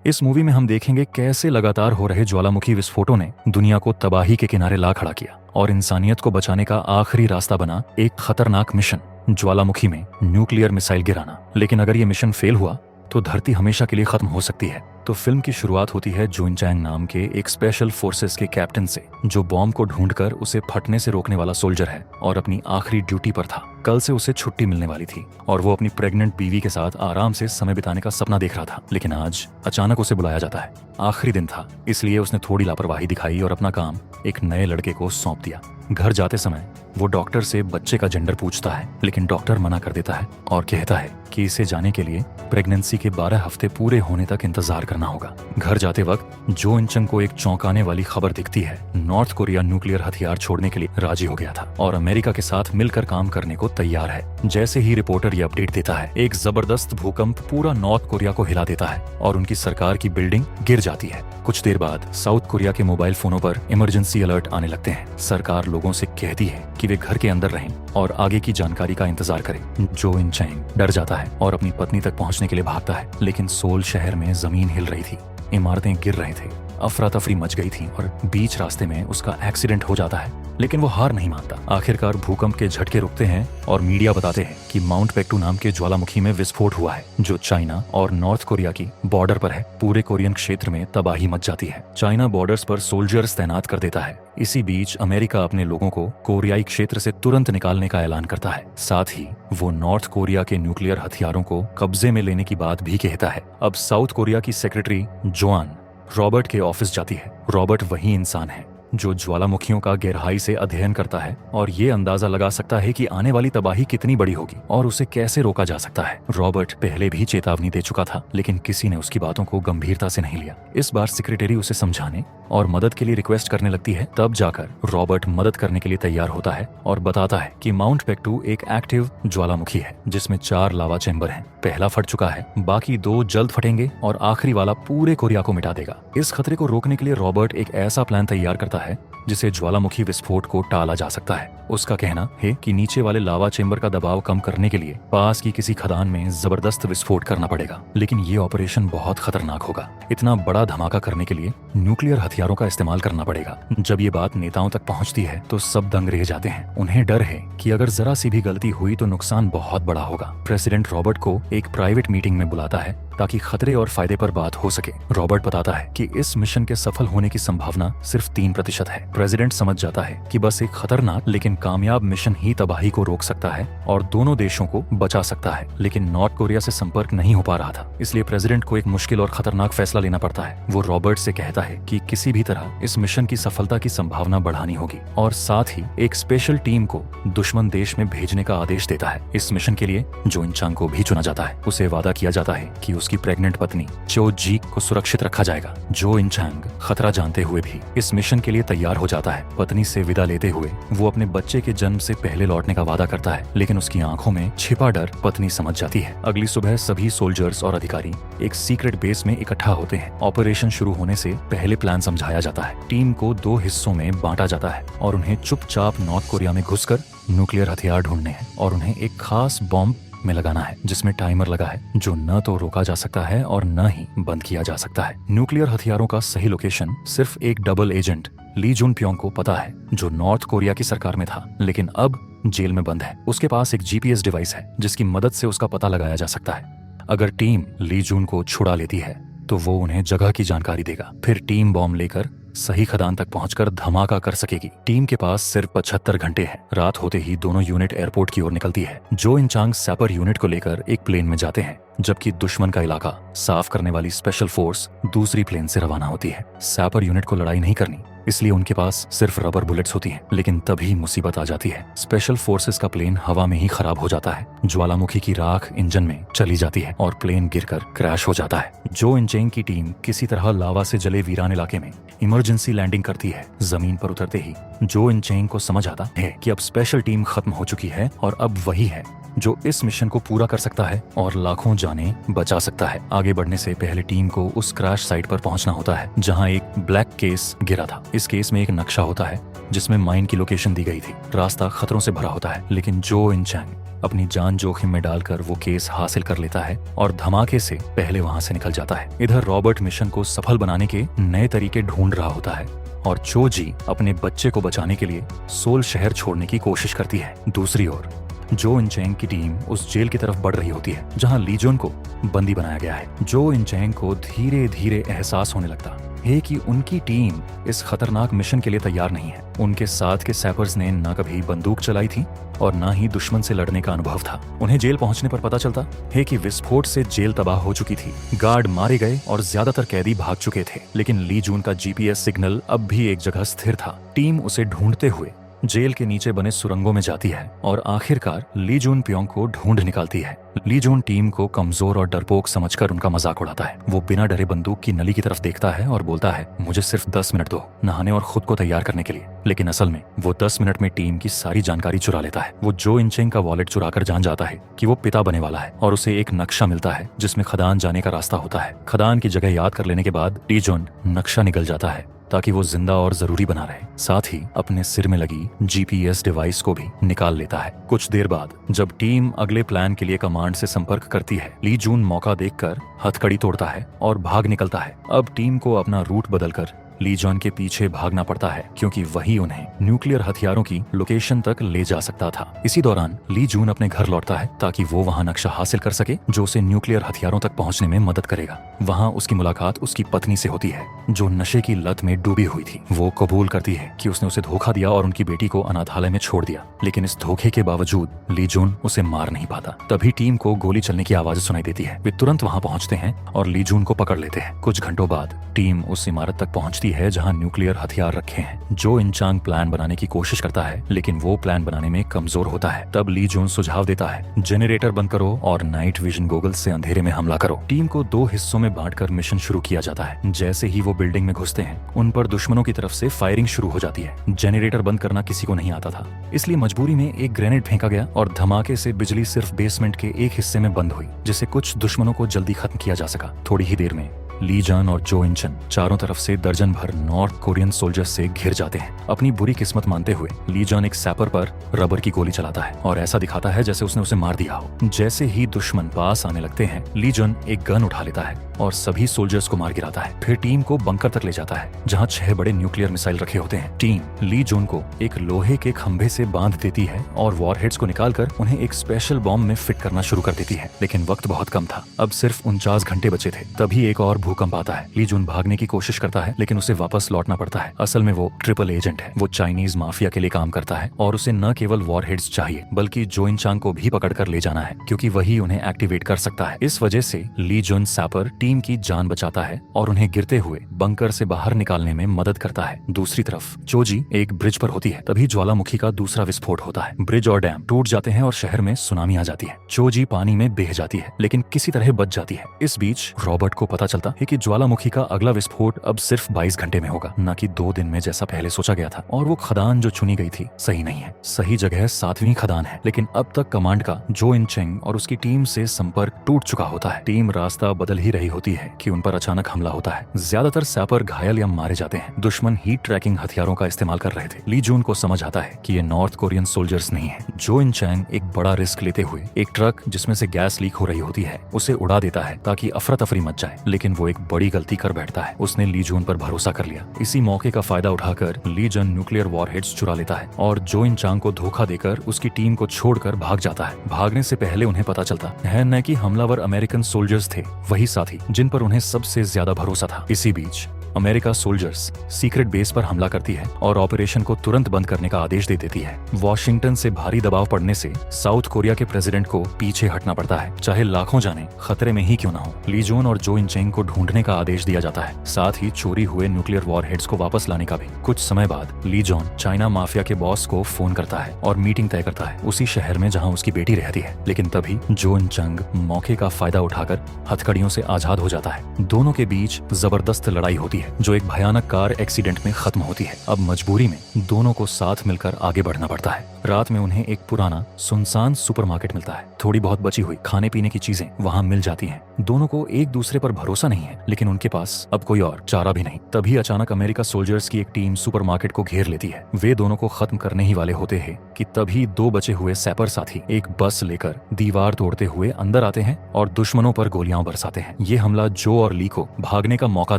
इस मूवी में हम देखेंगे कैसे लगातार हो रहे ज्वालामुखी विस्फोटों ने दुनिया को तबाही के किनारे ला खड़ा किया और इंसानियत को बचाने का आखिरी रास्ता बना एक खतरनाक मिशन, ज्वालामुखी में न्यूक्लियर मिसाइल गिराना। लेकिन अगर ये मिशन फेल हुआ तो धरती हमेशा के लिए खत्म हो सकती है। तो फिल्म की शुरुआत होती है जो इन चैंग नाम के एक स्पेशल फोर्सेस के कैप्टन से, जो बॉम्ब को ढूंढकर उसे फटने से रोकने वाला सोल्जर है और अपनी आखिरी ड्यूटी पर था। कल से उसे छुट्टी मिलने वाली थी और वो अपनी प्रेग्नेंट बीवी के साथ आराम से समय बिताने का सपना देख रहा था। लेकिन आज अचानक उसे बुलाया जाता है। आखिरी दिन था, इसलिए उसने थोड़ी लापरवाही दिखाई और अपना काम एक नए लड़के को सौंप दिया। घर जाते समय वो डॉक्टर से बच्चे का जेंडर पूछता है, लेकिन डॉक्टर मना कर देता है और कहता है कि इसे जाने के लिए प्रेगनेंसी के 12 हफ्ते पूरे होने तक इंतजार करना होगा। घर जाते वक्त जो इन चंग को एक चौंकाने वाली खबर दिखती है। नॉर्थ कोरिया न्यूक्लियर हथियार छोड़ने के लिए राजी हो गया था और अमेरिका के साथ मिलकर काम करने को तैयार है। जैसे ही रिपोर्टर ये अपडेट देता है, एक जबरदस्त भूकंप पूरा नॉर्थ कोरिया को हिला देता है और उनकी सरकार की बिल्डिंग गिर जाती है। कुछ देर बाद साउथ कोरिया के मोबाइल फोनों पर इमरजेंसी अलर्ट आने लगते हैं। सरकार लोगों से कहती है कि वे घर के अंदर रहें और आगे की जानकारी का इंतजार करें। जो इन चैंग डर जाता है और अपनी पत्नी तक पहुंचने के लिए भागता है, लेकिन सोल शहर में जमीन हिल रही थी, इमारतें गिर रहे थे, अफरा तफरी मच गई थी और बीच रास्ते में उसका एक्सीडेंट हो जाता है। लेकिन वो हार नहीं मानता। आखिरकार भूकंप के झटके रुकते हैं और मीडिया बताते हैं कि माउंट पेक्टू नाम के ज्वालामुखी में विस्फोट हुआ है, जो चाइना और नॉर्थ कोरिया की बॉर्डर पर है। पूरे कोरियन क्षेत्र में तबाही मच जाती है। चाइना बॉर्डर्स पर सोल्जर्स तैनात कर देता है। इसी बीच अमेरिका अपने लोगों को कोरियाई क्षेत्र से तुरंत निकालने का ऐलान करता है। साथ ही वो नॉर्थ कोरिया के न्यूक्लियर हथियारों को कब्जे में लेने की बात भी कहता है। अब साउथ कोरिया की सेक्रेटरी जोआन रॉबर्ट के ऑफिस जाती है। रॉबर्ट वही इंसान है जो ज्वालामुखियों का गहराई से अध्ययन करता है और ये अंदाजा लगा सकता है कि आने वाली तबाही कितनी बड़ी होगी और उसे कैसे रोका जा सकता है। रॉबर्ट पहले भी चेतावनी दे चुका था, लेकिन किसी ने उसकी बातों को गंभीरता से नहीं लिया। इस बार सेक्रेटरी उसे समझाने और मदद के लिए रिक्वेस्ट करने लगती है। तब जाकर रॉबर्ट मदद करने के लिए तैयार होता है और बताता है कि माउंट पेक्टू एक एक्टिव ज्वालामुखी है जिसमें 4 लावा चैम्बर हैं। पहला फट चुका है, बाकी 2 जल्द फटेंगे और आखिरी वाला पूरे कोरिया को मिटा देगा। इस खतरे को रोकने के लिए रॉबर्ट एक ऐसा प्लान तैयार करता है जिसे ज्वालामुखी विस्फोट को टाला जा सकता है। उसका कहना है कि नीचे वाले लावा चेंबर का दबाव कम करने के लिए पास की किसी खदान में जबरदस्त विस्फोट करना पड़ेगा। लेकिन ये ऑपरेशन बहुत खतरनाक होगा। इतना बड़ा धमाका करने के लिए न्यूक्लियर हथियारों का इस्तेमाल करना पड़ेगा। जब ये बात नेताओं तक पहुंचती है तो सब दंग रह जाते हैं। उन्हें डर है कि अगर जरा सी भी गलती हुई तो नुकसान बहुत बड़ा होगा। प्रेसिडेंट रॉबर्ट को एक प्राइवेट मीटिंग में बुलाता है ताकि खतरे और फायदे पर बात हो सके। रॉबर्ट बताता है कि इस मिशन के सफल होने की संभावना सिर्फ 3% है। प्रेसिडेंट समझ जाता है कि बस एक खतरनाक लेकिन कामयाब मिशन ही तबाही को रोक सकता है और दोनों देशों को बचा सकता है। लेकिन नॉर्थ कोरिया से संपर्क नहीं हो पा रहा था, इसलिए प्रेसिडेंट को एक मुश्किल और खतरनाक फैसला लेना पड़ता है। वो रॉबर्ट से कहता है कि किसी भी तरह इस मिशन की सफलता की संभावना बढ़ानी होगी और साथ ही एक स्पेशल टीम को दुश्मन देश में भेजने का आदेश देता है। इस मिशन के लिए जो इन चंग को भी चुना जाता है। उसे वादा किया जाता है कि उसकी प्रेग्नेंट पत्नी चो जी को सुरक्षित रखा जाएगा। जो इन चंग खतरा जानते हुए भी इस मिशन के लिए तैयार हो जाता है। पत्नी से विदा लेते हुए वो अपने बच्चे के जन्म से पहले लौटने का वादा करता है, लेकिन उसकी आंखों में छिपा डर पत्नी समझ जाती है। अगली सुबह सभी सोल्जर्स और अधिकारी एक सीक्रेट बेस में इकट्ठा होते हैं। ऑपरेशन शुरू होने से पहले प्लान समझाया जाता है। टीम को 2 हिस्सों में बांटा जाता है और उन्हें चुपचाप नॉर्थ कोरिया में घुसकर न्यूक्लियर हथियार ढूंढने हैं और उन्हें एक खास बॉम्ब में लगाना है जिसमें टाइमर लगा है, जो न तो रोका जा सकता है और न ही बंद किया जा सकता है। न्यूक्लियर हथियारों का सही लोकेशन सिर्फ एक डबल एजेंट ली जुन प्योंग को पता है, जो नॉर्थ कोरिया की सरकार में था लेकिन अब जेल में बंद है। उसके पास एक GPS डिवाइस है जिसकी मदद से उसका पता लगाया जा सकता है। अगर टीम ली जुन को छुड़ा लेती है तो वो उन्हें जगह की जानकारी देगा। फिर टीम बॉम्ब लेकर सही खदान तक पहुंचकर धमाका कर सकेगी। टीम के पास सिर्फ 75 घंटे हैं। रात होते ही दोनों यूनिट एयरपोर्ट की ओर निकलती है। जो इन चांग सैपर यूनिट को लेकर एक प्लेन में जाते हैं, जबकि दुश्मन का इलाका साफ करने वाली स्पेशल फोर्स दूसरी प्लेन से रवाना होती है। सैपर यूनिट को लड़ाई नहीं करनी, इसलिए उनके पास सिर्फ रबर बुलेट्स होती हैं। लेकिन तभी मुसीबत आ जाती है। स्पेशल फोर्सेस का प्लेन हवा में ही खराब हो जाता है। ज्वालामुखी की राख इंजन में चली जाती है और प्लेन गिरकर क्रैश हो जाता है। जो इन चेंग की टीम किसी तरह लावा से जले वीरान इलाके में इमरजेंसी लैंडिंग करती है। जमीन पर उतरते ही जो इन चेंग को समझ आता है कि अब स्पेशल टीम खत्म हो चुकी है और अब वही है जो इस मिशन को पूरा कर सकता है और लाखों जानें बचा सकता है। आगे बढ़ने से पहले टीम को उस क्रैश साइट पर पहुंचना होता है जहां एक ब्लैक केस गिरा था। इस केस में एक नक्शा होता है जिसमें माइन की लोकेशन दी गई थी। रास्ता खतरों से भरा होता है, लेकिन जो इन चैंग अपनी जान जोखिम में डालकर वो केस हासिल कर लेता है और धमाके से पहले वहां से निकल जाता है। इधर रॉबर्ट मिशन को सफल बनाने के नए तरीके ढूंढ रहा होता है और चो जी अपने बच्चे को बचाने के लिए सोल शहर छोड़ने की कोशिश करती है। दूसरी ओर जो इंचेंग की टीम उस जेल की तरफ बढ़ रही होती है जहां ली जून को बंदी बनाया गया है। जो इंचेंग को धीरे धीरे एहसास होने लगता है कि उनकी टीम इस खतरनाक मिशन के लिए तैयार नहीं है। उनके साथ के सैपर्स ने न कभी बंदूक चलाई थी और न ही दुश्मन से लड़ने का अनुभव था। उन्हें जेल पहुंचने पर पता चलता है कि विस्फोट से जेल तबाह हो चुकी थी, गार्ड मारे गए और ज्यादातर कैदी भाग चुके थे, लेकिन ली जून का जीपीएस सिग्नल अब भी एक जगह स्थिर था। टीम उसे ढूंढते हुए जेल के नीचे बने सुरंगों में जाती है और आखिरकार ली जून प्योंग को ढूंढ निकालती है। ली जून टीम को कमजोर और डरपोक समझकर उनका मजाक उड़ाता है। वो बिना डरे बंदूक की नली की तरफ देखता है और बोलता है, मुझे सिर्फ 10 मिनट दो नहाने और खुद को तैयार करने के लिए। लेकिन असल में वो 10 मिनट में टीम की सारी जानकारी चुरा लेता है। वो जो इंचेंग का वॉलेट चुराकर जान जाता है कि वो पिता बने वाला है और उसे एक नक्शा मिलता है जिसमें खदान जाने का रास्ता होता है। खदान की जगह याद कर लेने के बाद ली जून नक्शा निकल जाता है ताकि वो जिंदा और जरूरी बना रहे। साथ ही अपने सिर में लगी जीपीएस डिवाइस को भी निकाल लेता है। कुछ देर बाद जब टीम अगले प्लान के लिए कमांड से संपर्क करती है, ली जून मौका देखकर हथकड़ी तोड़ता है और भाग निकलता है। अब टीम को अपना रूट बदलकर ली जॉन के पीछे भागना पड़ता है क्योंकि वही उन्हें न्यूक्लियर हथियारों की लोकेशन तक ले जा सकता था। इसी दौरान ली जून अपने घर लौटता है ताकि वो वहां नक्शा हासिल कर सके जो उसे न्यूक्लियर हथियारों तक पहुंचने में मदद करेगा। वहां उसकी मुलाकात उसकी पत्नी से होती है जो नशे की लत में डूबी हुई थी। वो कबूल करती है कि उसने उसे धोखा दिया और उनकी बेटी को अनाथालय में छोड़ दिया, लेकिन इस धोखे के बावजूद ली जून उसे मार नहीं पाता। तभी टीम को गोली चलने की आवाज सुनाई देती है। वे तुरंत वहां पहुंचते हैं और ली जून को पकड़ लेते हैं। कुछ घंटों बाद टीम उस इमारत तक पहुंचती है जहां न्यूक्लियर हथियार रखे हैं। जो इंचांग प्लान बनाने की कोशिश करता है, लेकिन वो प्लान बनाने में कमजोर होता है। तब ली जून सुझाव देता है, जेनरेटर बंद करो और नाइट विजन गॉगल्स से अंधेरे में हमला करो। टीम को 2 हिस्सों में बांटकर मिशन शुरू किया जाता है। जैसे ही वो बिल्डिंग में घुसते हैं, उन पर दुश्मनों की तरफ से फायरिंग शुरू हो जाती है। जेनरेटर बंद करना किसी को नहीं आता था, इसलिए मजबूरी में एक ग्रेनेड फेंका गया और धमाके से बिजली सिर्फ बेसमेंट के एक हिस्से में बंद हुई, जिससे कुछ दुश्मनों को जल्दी खत्म किया जा सका। थोड़ी ही देर में ली जॉन और जो इंचन चारों तरफ से दर्जन भर नॉर्थ कोरियन सोल्जर्स से घिर जाते हैं। अपनी बुरी किस्मत मानते हुए ली जॉन एक सैपर पर रबर की गोली चलाता है और ऐसा दिखाता है जैसे उसने उसे मार दिया हो। जैसे ही दुश्मन पास आने लगते हैं, ली जॉन एक गन उठा लेता है और सभी सोल्जर्स को मार गिराता है। फिर टीम को बंकर तक ले जाता है जहां 6 बड़े न्यूक्लियर मिसाइल रखे होते हैं। टीम ली जॉन को एक लोहे के खंभे से बांध देती है और वॉरहेड्स को निकालकर उन्हें एक स्पेशल बॉम्ब में फिट करना शुरू कर देती है। लेकिन वक्त बहुत कम था, अब सिर्फ 49 घंटे बचे थे। तभी एक और भूकंप आता है। ली जून भागने की कोशिश करता है, लेकिन उसे वापस लौटना पड़ता है। असल में वो ट्रिपल एजेंट है। वो चाइनीज माफिया के लिए काम करता है और उसे न केवल वॉरहेड्स चाहिए बल्कि जो इंचांग को भी पकड़कर ले जाना है, क्योंकि वही उन्हें एक्टिवेट कर सकता है। इस वजह से ली जून सैपर टीम की जान बचाता है और उन्हें गिरते हुए बंकर से बाहर निकालने में मदद करता है। दूसरी तरफ चोजी एक ब्रिज पर होती है। तभी ज्वालामुखी का दूसरा विस्फोट होता है। ब्रिज और डैम टूट जाते हैं और शहर में सुनामी आ जाती है। चोजी पानी में बह जाती है, लेकिन किसी तरह बच जाती है। इस बीच रॉबर्ट को पता चलता है कि ज्वालामुखी का अगला विस्फोट अब सिर्फ 22 घंटे में होगा, न कि 2 दिन में जैसा पहले सोचा गया था। और वो खदान जो चुनी गई थी सही नहीं है। सही जगह 7वीं खदान है, लेकिन अब तक कमांड का जो इन चेंग और उसकी टीम से संपर्क टूट चुका होता है। टीम रास्ता बदल ही रही होती है कि उन पर अचानक हमला होता है। ज्यादातर सैपर घायल या मारे जाते हैं। दुश्मन हीट ट्रैकिंग हथियारों का इस्तेमाल कर रहे थे। ली जून को समझ आता है कि ये नॉर्थ कोरियन सोल्जर्स नहीं है। जो इन चैंग एक बड़ा रिस्क लेते हुए एक ट्रक जिसमें से गैस लीक हो रही होती है उसे उड़ा देता है ताकि अफरा तफरी मच जाए, लेकिन वो एक बड़ी गलती कर बैठता है। उसने ली जून पर भरोसा कर लिया। इसी मौके का फायदा उठाकर ली जून न्यूक्लियर वॉरहेड्स चुरा लेता है और जो इन चांग को धोखा देकर उसकी टीम को छोड़कर भाग जाता है। भागने से पहले उन्हें पता चलता है न कि हमलावर अमेरिकन सोल्जर्स थे, वही साथी जिन पर उन्हें सबसे ज्यादा भरोसा था। इसी बीच अमेरिका सोल्जर्स सीक्रेट बेस पर हमला करती है और ऑपरेशन को तुरंत बंद करने का आदेश दे देती है। वॉशिंगटन से भारी दबाव पड़ने से साउथ कोरिया के प्रेसिडेंट को पीछे हटना पड़ता है, चाहे लाखों जाने खतरे में ही क्यों ना हो। ली जून और जो इन चेंग को ढूंढने का आदेश दिया जाता है, साथ ही चोरी हुए न्यूक्लियर वॉरहेड्स को वापस लाने का भी। कुछ समय बाद ली जॉन चाइना माफिया के बॉस को फोन करता है और मीटिंग तय करता है उसी शहर में जहाँ उसकी बेटी रहती है। लेकिन तभी जो इन चंग मौके का फायदा उठाकर हथकड़ियों से आजाद हो जाता है। दोनों के बीच जबरदस्त लड़ाई होती है। है जो एक भयानक कार एक्सीडेंट में खत्म होती है। अब मजबूरी में दोनों को साथ मिलकर आगे बढ़ना पड़ता है। रात में उन्हें एक पुराना सुनसान सुपरमार्केट मिलता है। थोड़ी बहुत बची हुई खाने पीने की चीजें वहाँ मिल जाती हैं। दोनों को एक दूसरे पर भरोसा नहीं है, लेकिन उनके पास अब कोई और चारा भी नहीं। तभी अचानक अमेरिका सोल्जर्स की एक टीम सुपरमार्केट को घेर लेती है। वे दोनों को खत्म करने ही वाले होते हैं कि तभी दो बचे हुए सैपर साथी एक बस लेकर दीवार तोड़ते हुए अंदर आते हैं और दुश्मनों पर गोलियां बरसाते हैं। ये हमला जो और ली को भागने का मौका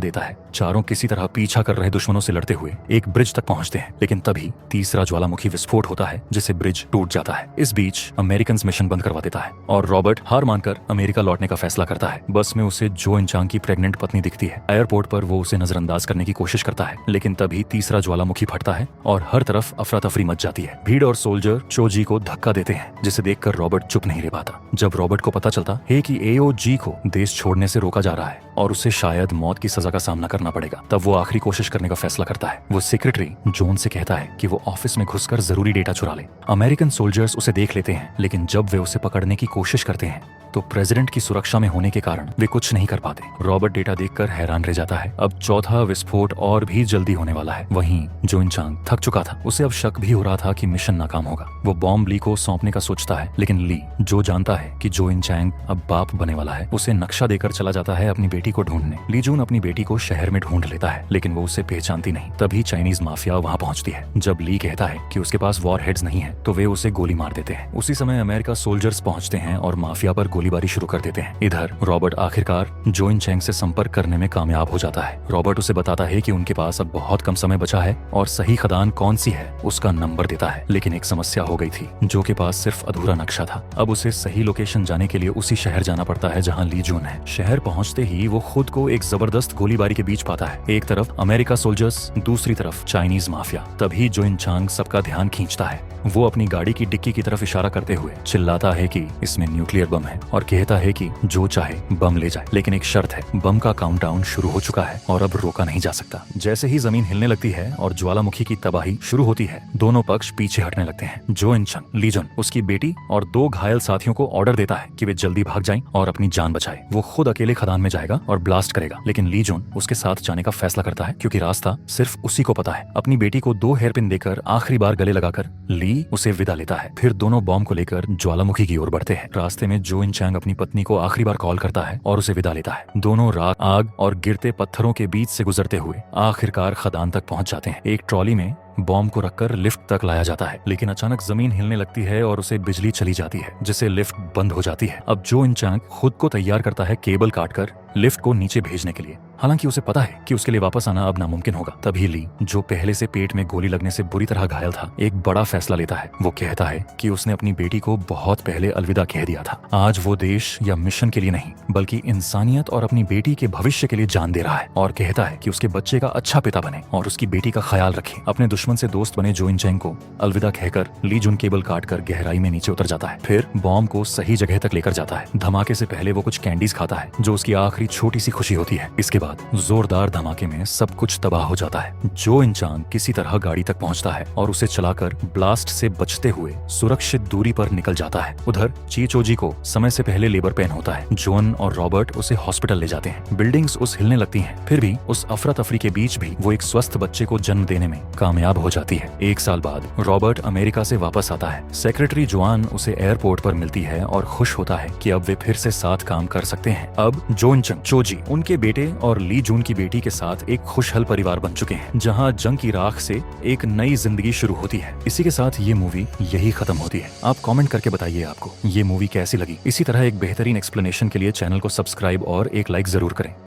देता है। चारों किसी तरह पीछा कर रहे दुश्मनों से लड़ते हुए एक ब्रिज तक पहुंचते हैं, लेकिन तभी तीसरा ज्वालामुखी विस्फोट होता है जिससे ब्रिज टूट जाता है। इस बीच अमेरिकन मिशन बंद करवा देता है और रॉबर्ट हार मानकर अमेरिका लौटने का फैसला करता है। बस में उसे जो इंचांग की प्रेग्नेंट पत्नी दिखती है। एयरपोर्ट पर वो उसे नजरअंदाज करने की कोशिश करता है, लेकिन तभी तीसरा ज्वालामुखी फटता है और हर तरफ अफरा तफरी मच जाती है। भीड़ और सोल्जर चोजी को धक्का देते हैं, जिसे देखकर रॉबर्ट चुप नहीं रह पाता। जब रॉबर्ट को पता चलता है कि एओजी को देश छोड़ने से रोका जा रहा है और उसे शायद मौत की सजा का सामना करना पड़ेगा, तब वो आखिरी कोशिश करने का फैसला करता है। वो सेक्रेटरी जॉन से कहता है कि वो ऑफिस में घुसकर जरूरी डेटा चुरा ले। अमेरिकन सोल्जर्स उसे देख लेते हैं, लेकिन जब वे उसे पकड़ने की कोशिश करते हैं तो प्रेसिडेंट की सुरक्षा में होने के कारण वे कुछ नहीं कर पाते। रॉबर्ट डेटा देखकर हैरान रह जाता है। अब चौथा विस्फोट और भी जल्दी होने वाला है। वहीं जो इंचांग थक चुका था, उसे अब शक भी हो रहा था कि मिशन नाकाम होगा। वो बॉम्ब ली को सौंपने का सोचता है, लेकिन ली जो जानता है कि जो इंचांग अब बाप बने वाला है, उसे नक्शा देकर चला जाता है अपनी बेटी को ढूंढने। ली जून अपनी बेटी को शहर में ढूंढ लेता है, लेकिन वो उसे पहचानती नहीं। तभी चाइनीज माफिया वहाँ पहुँचती है। जब ली कहता है कि उसके पास वॉर हेड्स नहीं है, तो वे उसे गोली मार देते हैं। उसी समय अमेरिका सोल्जर्स पहुँचते हैं और माफिया पर गोलीबारी शुरू कर देते हैं। इधर रॉबर्ट आखिरकार जो इंचैंग से संपर्क करने में कामयाब हो जाता है। रॉबर्ट उसे बताता है कि उनके पास अब बहुत कम समय बचा है और सही खदान कौन सी है उसका नंबर देता है। लेकिन एक समस्या हो गई थी, जो के पास सिर्फ अधूरा नक्शा था। अब उसे सही लोकेशन जाने के लिए उसी शहर जाना पड़ता है जहाँ ली जून है। शहर पहुँचते ही वो खुद को एक जबरदस्त गोलीबारी के बीच पाता है। एक तरफ अमेरिका सोल्जर्स, दूसरी तरफ चाइनीज माफिया। तभी जो इंचांग सबका ध्यान खींचता है। वो अपनी गाड़ी की डिक्की की तरफ इशारा करते हुए चिल्लाता है कि इसमें न्यूक्लियर बम है और कहता है कि जो चाहे बम ले जाए, लेकिन एक शर्त है, बम का काउंटडाउन शुरू हो चुका है और अब रोका नहीं जा सकता। जैसे ही जमीन हिलने लगती है और ज्वालामुखी की तबाही शुरू होती है, दोनों पक्ष पीछे हटने लगते हैं। जो इंचंग ली जून उसकी बेटी और दो घायल साथियों को ऑर्डर देता है कि वे जल्दी भाग जाएं और अपनी जान बचाए। वो खुद अकेले खदान में जाएगा और ब्लास्ट करेगा, लेकिन ली जून उसके साथ जाने का फैसला करता है क्योंकि रास्ता सिर्फ उसी को पता है। अपनी बेटी को 2 हेयरपिन देकर आखिरी बार गले लगाकर ली उसे विदा लेता है। फिर दोनों बॉम्ब को लेकर ज्वालामुखी की ओर बढ़ते हैं। रास्ते में जो इंचैंग अपनी पत्नी को आखिरी बार कॉल करता है और उसे विदा लेता है। दोनों रात, आग और गिरते पत्थरों के बीच से गुजरते हुए आखिरकार खदान तक पहुंच जाते हैं। एक ट्रॉली में बॉम्ब को रखकर लिफ्ट तक लाया जाता है, लेकिन अचानक जमीन हिलने लगती है और उसे बिजली चली जाती है, जिससे लिफ्ट बंद हो जाती है। अब जो इंचांग खुद को तैयार करता है केबल काटकर लिफ्ट को नीचे भेजने के लिए। हालांकि उसे पता है कि उसके लिए वापस आना अब नामुमकिन होगा। तभी ली, जो पहले से पेट में गोली लगने से बुरी तरह घायल था, एक बड़ा फैसला लेता है। वो कहता है कि उसने अपनी बेटी को बहुत पहले अलविदा कह दिया था। आज वो देश या मिशन के लिए नहीं, बल्कि इंसानियत और अपनी बेटी के भविष्य के लिए जान दे रहा है, और कहता है कि उसके बच्चे का अच्छा पिता बने और उसकी बेटी का ख्याल रखे। अपने दुश्मन से दोस्त बने जो इंचैंग को अलविदा कहकर ली जून केबल काटकर गहराई में नीचे उतर जाता है। फिर बॉम्ब को सही जगह तक लेकर जाता है। धमाके से पहले वो कुछ कैंडीज खाता है, जो उसकी आखिरी छोटी सी खुशी होती है। इसके बाद जोरदार धमाके में सब कुछ तबाह हो जाता है। जो इंचांग किसी तरह गाड़ी तक पहुंचता है और उसे चलाकर ब्लास्ट से बचते हुए सुरक्षित दूरी पर निकल जाता है। उधर चीचोजी को समय से पहले लेबर पेन होता है। जॉन और रॉबर्ट उसे हॉस्पिटल ले जाते हैं। बिल्डिंग्स उस हिलने लगती हैं। फिर भी उस अफरा तफरी के बीच भी वो एक स्वस्थ बच्चे को जन्म देने में कामयाब हो जाती है। 1 साल बाद रॉबर्ट अमेरिका से वापस आता है। सेक्रेटरी जोआन उसे एयरपोर्ट पर मिलती है और खुश होता है कि अब वे फिर से साथ काम कर सकते हैं। अब जो इंचंग, चोजी, उनके बेटे और ली जून की बेटी के साथ एक खुशहाल परिवार बन चुके हैं, जहां जंग की राख से एक नई जिंदगी शुरू होती है। इसी के साथ ये मूवी यही खत्म होती है। आप कमेंट करके बताइए आपको ये मूवी कैसी लगी। इसी तरह एक बेहतरीन एक्सप्लेनेशन के लिए चैनल को सब्सक्राइब और एक लाइक जरूर करें।